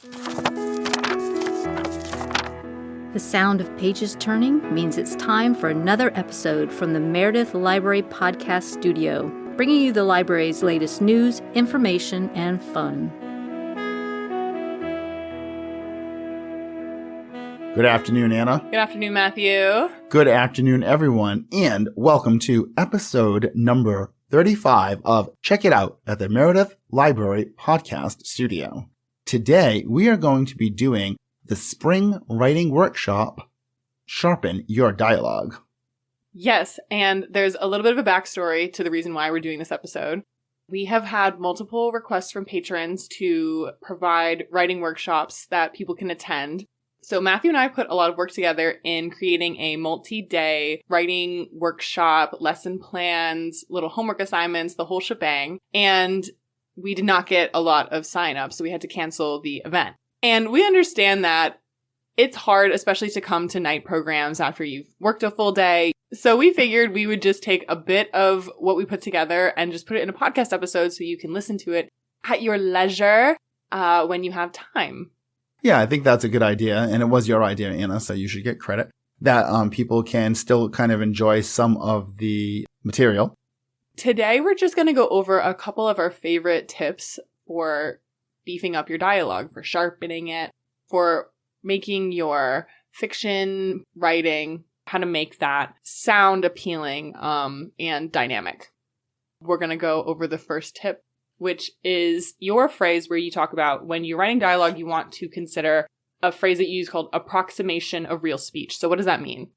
The sound of pages turning means it's time for another episode from the Meredith Library Podcast Studio, bringing you the library's latest news, information, and fun. Good afternoon, Anna. Good afternoon, Matthew. Good afternoon, everyone, and welcome to episode number 35 of Check It Out at the Meredith Library Podcast Studio. Today, we are going to be doing the spring writing workshop, Sharpen Your Dialogue. Yes, and there's a little bit of a backstory to the reason why we're doing this episode. We have had multiple requests from patrons to provide writing workshops that people can attend. So Matthew and I put a lot of work together in creating a multi-day writing workshop, lesson plans, little homework assignments, the whole shebang. And we did not get a lot of sign-ups, so we had to cancel the event. And we understand that it's hard, especially to come to night programs after you've worked a full day. So we figured we would just take a bit of what we put together and just put it in a podcast episode so you can listen to it at your leisure when you have time. Yeah, I think that's a good idea. And it was your idea, Anna, so you should get credit. That people can still kind of enjoy some of the material. Today, we're just going to go over a couple of our favorite tips for beefing up your dialogue, for sharpening it, for making your fiction writing, how to make that sound appealing and dynamic. We're going to go over the first tip, which is your phrase where you talk about when you're writing dialogue, you want to consider a phrase that you use called approximation of real speech. So what does that mean?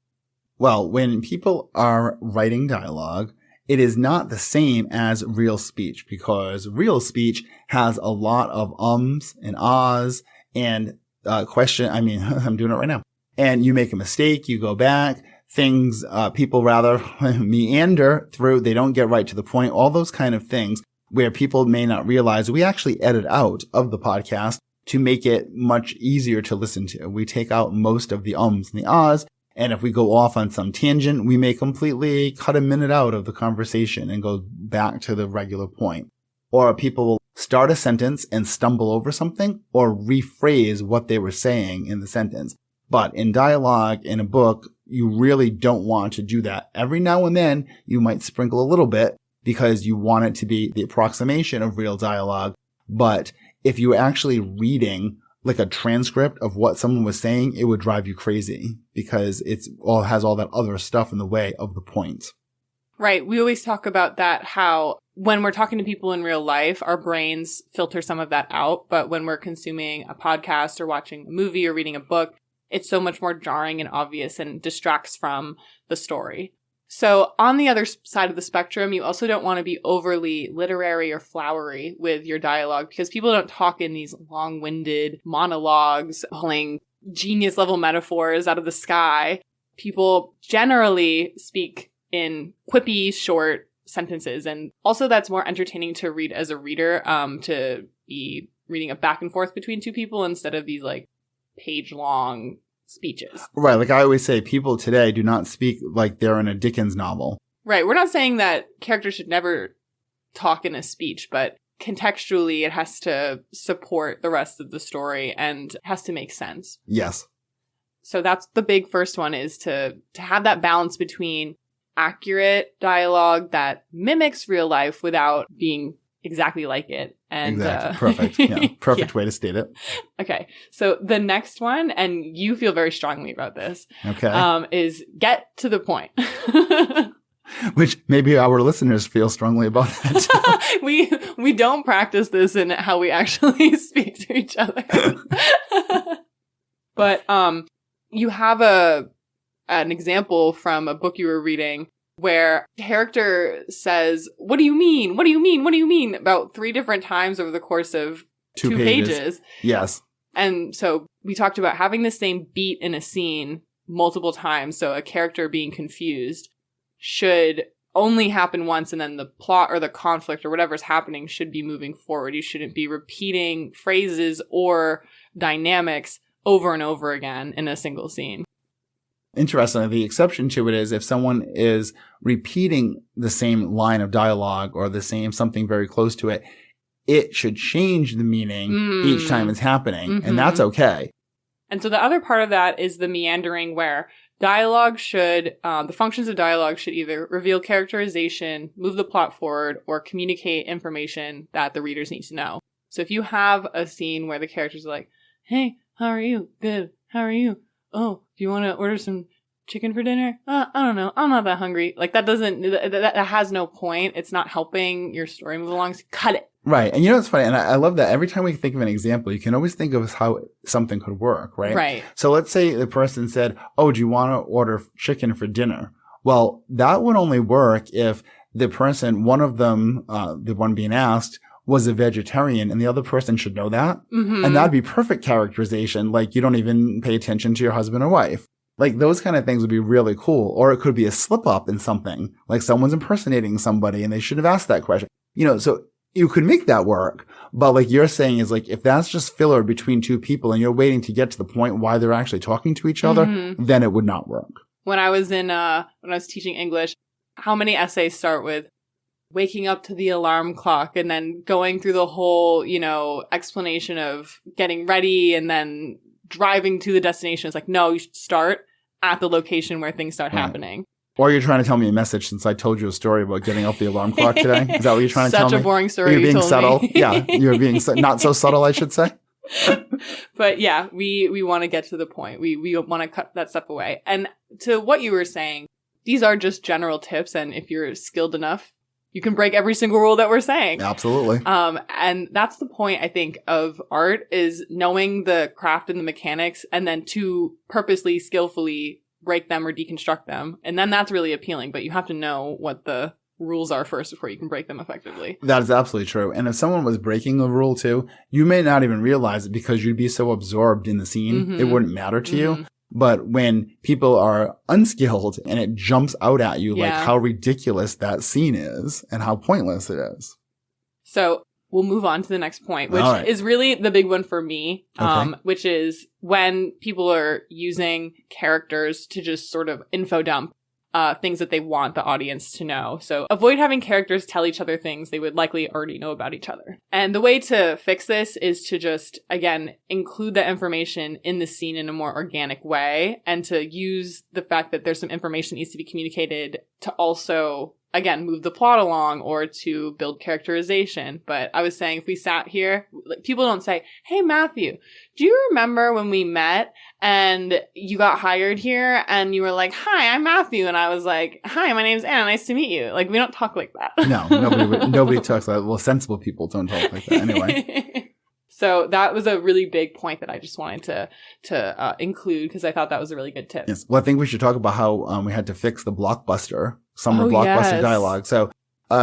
Well, when people are writing dialogue, it is not the same as real speech because real speech has a lot of ums and ahs and I'm doing it right now. And you make a mistake, you go back, things, people rather meander through, they don't get right to the point, all those kind of things where people may not realize we actually edit out of the podcast to make it much easier to listen to. We take out most of the ums and the ahs. And if we go off on some tangent, we may completely cut a minute out of the conversation and go back to the regular point. Or people will start a sentence and stumble over something or rephrase what they were saying in the sentence. But in dialogue, in a book, you really don't want to do that. Every now and then, you might sprinkle a little bit because you want it to be the approximation of real dialogue. But if you're actually reading like a transcript of what someone was saying, it would drive you crazy because has all that other stuff in the way of the point. Right. We always talk about that, how when we're talking to people in real life, our brains filter some of that out. But when we're consuming a podcast or watching a movie or reading a book, it's so much more jarring and obvious and distracts from the story. So on the other side of the spectrum, you also don't want to be overly literary or flowery with your dialogue because people don't talk in these long-winded monologues, pulling genius-level metaphors out of the sky. People generally speak in quippy, short sentences. And also that's more entertaining to read as a reader, to be reading a back and forth between two people instead of these like page-long speeches. Right. Like I always say, people today do not speak like they're in a Dickens novel. Right. We're not saying that characters should never talk in a speech, but contextually it has to support the rest of the story and has to make sense. Yes. So that's the big first one, is to have that balance between accurate dialogue that mimics real life without being exactly like it. And exactly. Perfect. Yeah. Perfect way to state it. Okay. So the next one, and you feel very strongly about this, okay, is get to the point. Which maybe our listeners feel strongly about that. We don't practice this in how we actually speak to each other. But you have an example from a book you were reading where a character says, "What do you mean? What do you mean? What do you mean?" about 3 different times over the course of two pages. Yes. And so we talked about having the same beat in a scene multiple times. So a character being confused should only happen once, and then the plot or the conflict or whatever's happening should be moving forward. You shouldn't be repeating phrases or dynamics over and over again in a single scene. Interestingly, the exception to it is if someone is repeating the same line of dialogue or the same something very close to it, it should change the meaning each time it's happening. And that's okay. And so the other part of that is the meandering, where dialogue should, the functions of dialogue should either reveal characterization, move the plot forward, or communicate information that the readers need to know. So if you have a scene where the characters are like, hey, how are you? Good. How are you? Oh, do you want to order some chicken for dinner? I don't know. I'm not that hungry. Like, that has no point. It's not helping your story move along. So cut it. Right. And you know what's funny? And I love that every time we think of an example, you can always think of how something could work, right? Right. So let's say the person said, oh, do you want to order chicken for dinner? Well, that would only work if the person, one of them, the one being asked, was a vegetarian, and the other person should know that. And that'd be perfect characterization. Like, you don't even pay attention to your husband or wife. Like, those kind of things would be really cool. Or it could be a slip up in something, like someone's impersonating somebody and they should have asked that question. You know, so you could make that work. But like you're saying is like, if that's just filler between two people and you're waiting to get to the point why they're actually talking to each other, then it would not work. When I was teaching English, how many essays start with waking up to the alarm clock and then going through the whole, you know, explanation of getting ready and then driving to the destination? It's like, no, you should start at the location where things start happening. Or you're trying to tell me a message since I told you a story about getting off the alarm clock today. Is that what you're trying to tell me? Such a boring story. You're being told subtle. Me. Yeah, you're being not so subtle, I should say. But yeah, we want to get to the point. We want to cut that stuff away. And to what you were saying, these are just general tips. And if you're skilled enough, you can break every single rule that we're saying. Absolutely. And that's the point, I think, of art, is knowing the craft and the mechanics and then to purposely, skillfully break them or deconstruct them. And then that's really appealing. But you have to know what the rules are first before you can break them effectively. That is absolutely true. And if someone was breaking a rule too, you may not even realize it because you'd be so absorbed in the scene. It wouldn't matter to you. But when people are unskilled and it jumps out at you, like how ridiculous that scene is and how pointless it is. So we'll move on to the next point, which is really the big one for me, which is when people are using characters to just sort of info dump things that they want the audience to know. So avoid having characters tell each other things they would likely already know about each other. And the way to fix this is to just, again, include that information in the scene in a more organic way, and to use the fact that there's some information that needs to be communicated to also, again, move the plot along or to build characterization. But I was saying, if we sat here, like, people don't say, hey, Matthew, do you remember when we met and you got hired here and you were like, hi, I'm Matthew. And I was like, hi, my name's Anna. Nice to meet you. Like, we don't talk like that. No, nobody talks like that. Well, sensible people don't talk like that anyway. So that was a really big point that I just wanted to include because I thought that was a really good tip. Yes. Well, I think we should talk about how we had to fix the summer blockbuster dialogue. So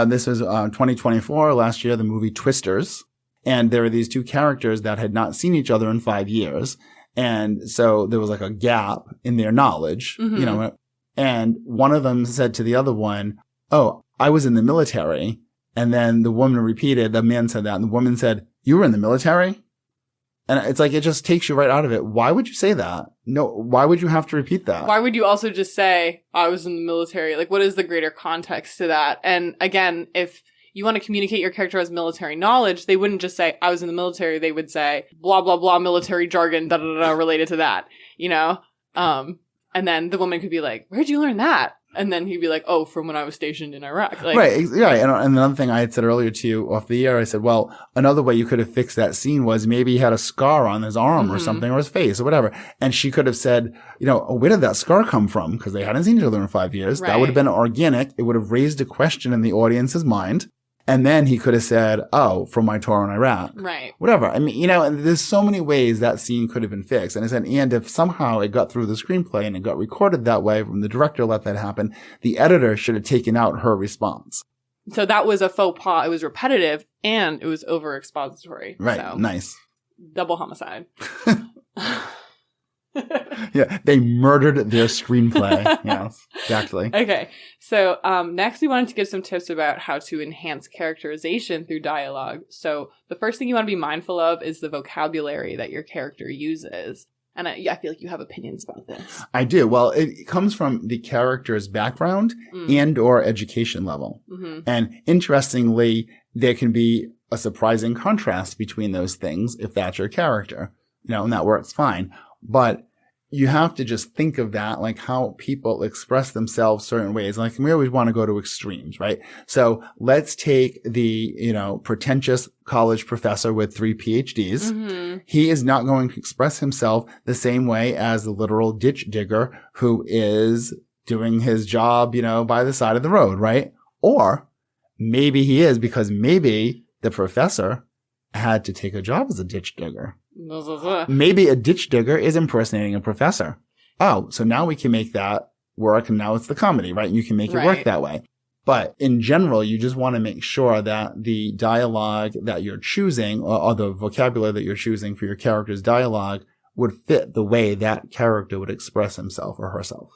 this was 2024, last year, the movie Twisters. And there were these two characters that had not seen each other in 5 years. And so there was like a gap in their knowledge, you know, and one of them said to the other one, oh, I was in the military. And then the woman repeated, the man said that, and the woman said, you were in the military? And it's like, it just takes you right out of it. Why would you say that? No, why would you have to repeat that? Why would you also just say, I was in the military? Like, what is the greater context to that? And again, if you want to communicate your character as military knowledge, they wouldn't just say, I was in the military. They would say, blah, blah, blah, military jargon, da, da, da, da, related to that, you know? And then the woman could be like, where'd you learn that? And then he'd be like, oh, from when I was stationed in Iraq. Like, right. And another thing I had said earlier to you off the air, I said, well, another way you could have fixed that scene was maybe he had a scar on his arm or something, or his face or whatever. And she could have said, you know, oh, where did that scar come from? Because they hadn't seen each other in 5 years. Right. That would have been organic. It would have raised a question in the audience's mind. And then he could have said, oh, from my tour in Iraq. Right. Whatever. I mean, you know, there's so many ways that scene could have been fixed. And I said, and if somehow it got through the screenplay and it got recorded that way, when the director let that happen, the editor should have taken out her response. So that was a faux pas. It was repetitive and it was over expository. Right. So, nice. Double homicide. Yeah, they murdered their screenplay. Yes, exactly. Okay, so next we wanted to give some tips about how to enhance characterization through dialogue. So the first thing you want to be mindful of is the vocabulary that your character uses. And I feel like you have opinions about this. I do. Well, it comes from the character's background and or education level. Mm-hmm. And interestingly, there can be a surprising contrast between those things if that's your character, and that works fine. But you have to just think of that, like how people express themselves certain ways. Like we always want to go to extremes, right? So let's take the, pretentious college professor with 3 PhDs. Mm-hmm. He is not going to express himself the same way as the literal ditch digger who is doing his job, by the side of the road, right? Or maybe he is, because maybe the professor had to take a job as a ditch digger. Maybe a ditch digger is impersonating a professor. Oh, so now we can make that work, and now it's the comedy, right? You can make it work that way. But in general, you just want to make sure that the dialogue that you're choosing, or the vocabulary that you're choosing for your character's dialogue, would fit the way that character would express himself or herself.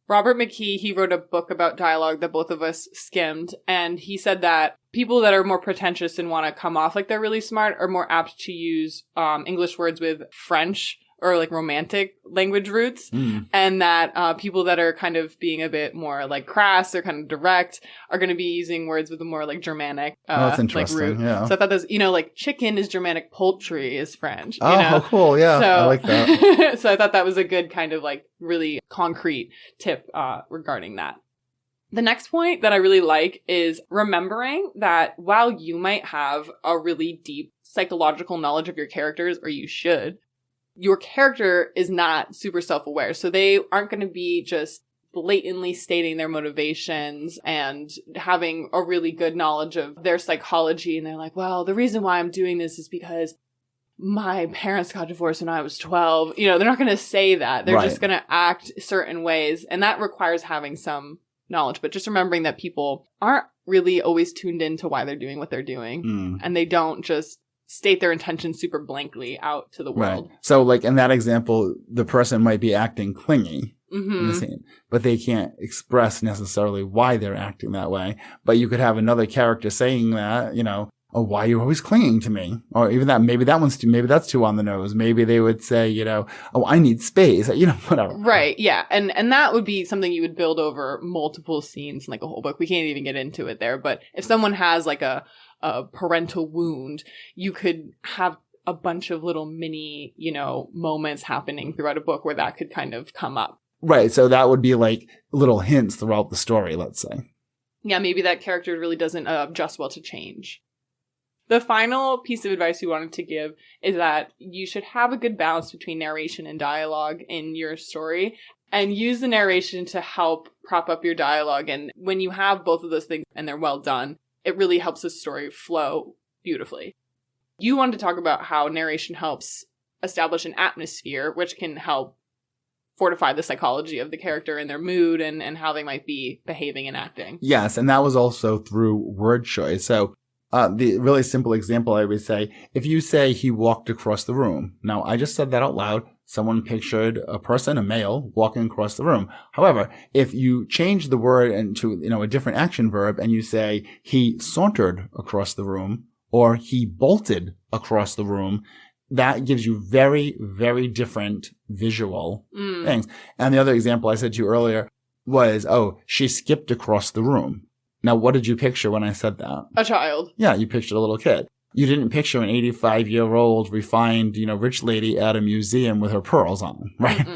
Robert McKee, he wrote a book about dialogue that both of us skimmed, and he said that people that are more pretentious and want to come off like they're really smart are more apt to use English words with French or like romantic language roots, and that people that are kind of being a bit more like crass or kind of direct are going to be using words with a more like Germanic that's interesting. like root. Yeah. So I thought that's, like chicken is Germanic, poultry is French. Oh, cool. Yeah, so, I like that. So I thought that was a good kind of like really concrete tip regarding that. The next point that I really like is remembering that while you might have a really deep psychological knowledge of your characters, or you should, your character is not super self-aware. So they aren't going to be just blatantly stating their motivations and having a really good knowledge of their psychology. And they're like, well, the reason why I'm doing this is because my parents got divorced when I was 12. They're not going to say that. They're just going to act certain ways. And that requires having some knowledge, but just remembering that people aren't really always tuned into why they're doing what they're doing. And they don't just state their intentions super blankly out to the world. Right. So like in that example, the person might be acting clingy in the scene, but they can't express necessarily why they're acting that way. But you could have another character saying that, oh, why are you always clinging to me? Or even that, maybe that's too on the nose. Maybe they would say, oh, I need space, whatever. Right. Yeah. And that would be something you would build over multiple scenes, like a whole book. We can't even get into it there. But if someone has like a parental wound, you could have a bunch of little mini, moments happening throughout a book where that could kind of come up. Right. So that would be like little hints throughout the story, let's say. Yeah. Maybe that character really doesn't adjust well to change. The final piece of advice we wanted to give is that you should have a good balance between narration and dialogue in your story, and use the narration to help prop up your dialogue. And when you have both of those things and they're well done, it really helps the story flow beautifully. You wanted to talk about how narration helps establish an atmosphere, which can help fortify the psychology of the character and their mood and how they might be behaving and acting. Yes, and that was also through word choice. So the really simple example I would say, if you say he walked across the room. Now, I just said that out loud. Someone pictured a person, a male, walking across the room. However, if you change the word into, a different action verb and you say he sauntered across the room or he bolted across the room, that gives you very, very different visual things. And the other example I said to you earlier was, oh, she skipped across the room. Now, what did you picture when I said that? A child. Yeah, you pictured a little kid. You didn't picture an 85-year-old refined, rich lady at a museum with her pearls on, right?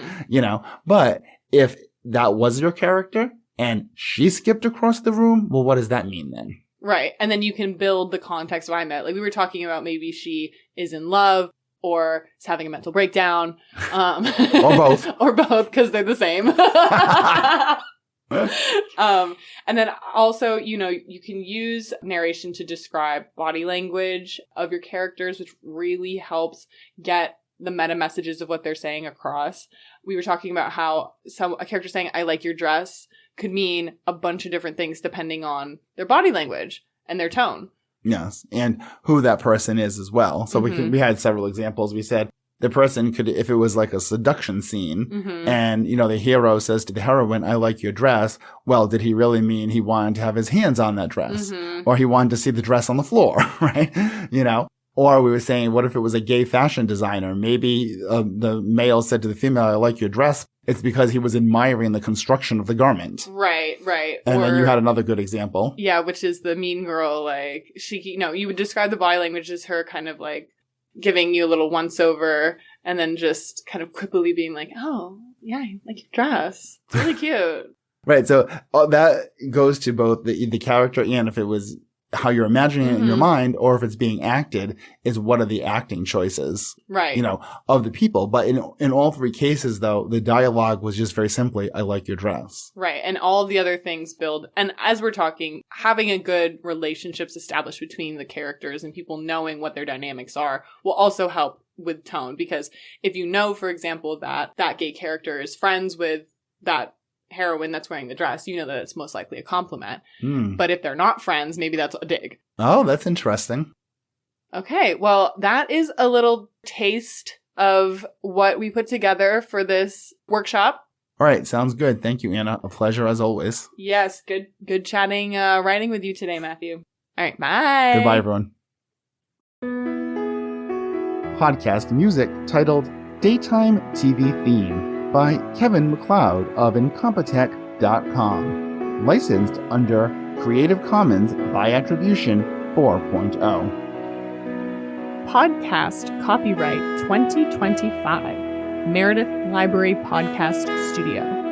But if that was your character and she skipped across the room, well, what does that mean then? Right. And then you can build the context behind that. Like we were talking about, maybe she is in love or is having a mental breakdown. Or both. Or both, because they're the same. And then also, you can use narration to describe body language of your characters, which really helps get the meta messages of what they're saying across. We were talking about how a character saying, I like your dress, could mean a bunch of different things depending on their body language and their tone. Yes. And who that person is as well. So we had several examples. We said, the person could, if it was like a seduction scene and, the hero says to the heroine, I like your dress. Well, did he really mean he wanted to have his hands on that dress or he wanted to see the dress on the floor, right? Or we were saying, what if it was a gay fashion designer? Maybe the male said to the female, I like your dress It's because he was admiring the construction of the garment. Right. And then you had another good example. Yeah, which is the mean girl, like, you would describe the body language as her kind of like giving you a little once over and then just kind of quippily being like, oh, yeah, I like your dress. It's really cute. Right. So that goes to both the character and if it was how you're imagining it in your mind or if it's being acted is what are the acting choices, right? Of the people. But in all three cases, though, the dialogue was just very simply, I like your dress. Right. And all of the other things build. And as we're talking, having a good relationships established between the characters and people knowing what their dynamics are will also help with tone. Because if you know, for example, that gay character is friends with that heroine that's wearing the dress, you know that it's most likely a compliment. But if they're not friends, maybe that's a dig. Oh, that's interesting. Okay, well, that is a little taste of what we put together for this workshop. All right, sounds good. Thank you, Anna. A pleasure as always. Yes, good chatting, writing with you today, Matthew. All right, bye. Goodbye, everyone. Podcast music titled Daytime TV Theme by Kevin MacLeod of Incompetech.com. Licensed under Creative Commons by Attribution 4.0. Podcast copyright 2025. Meredith Library Podcast Studio.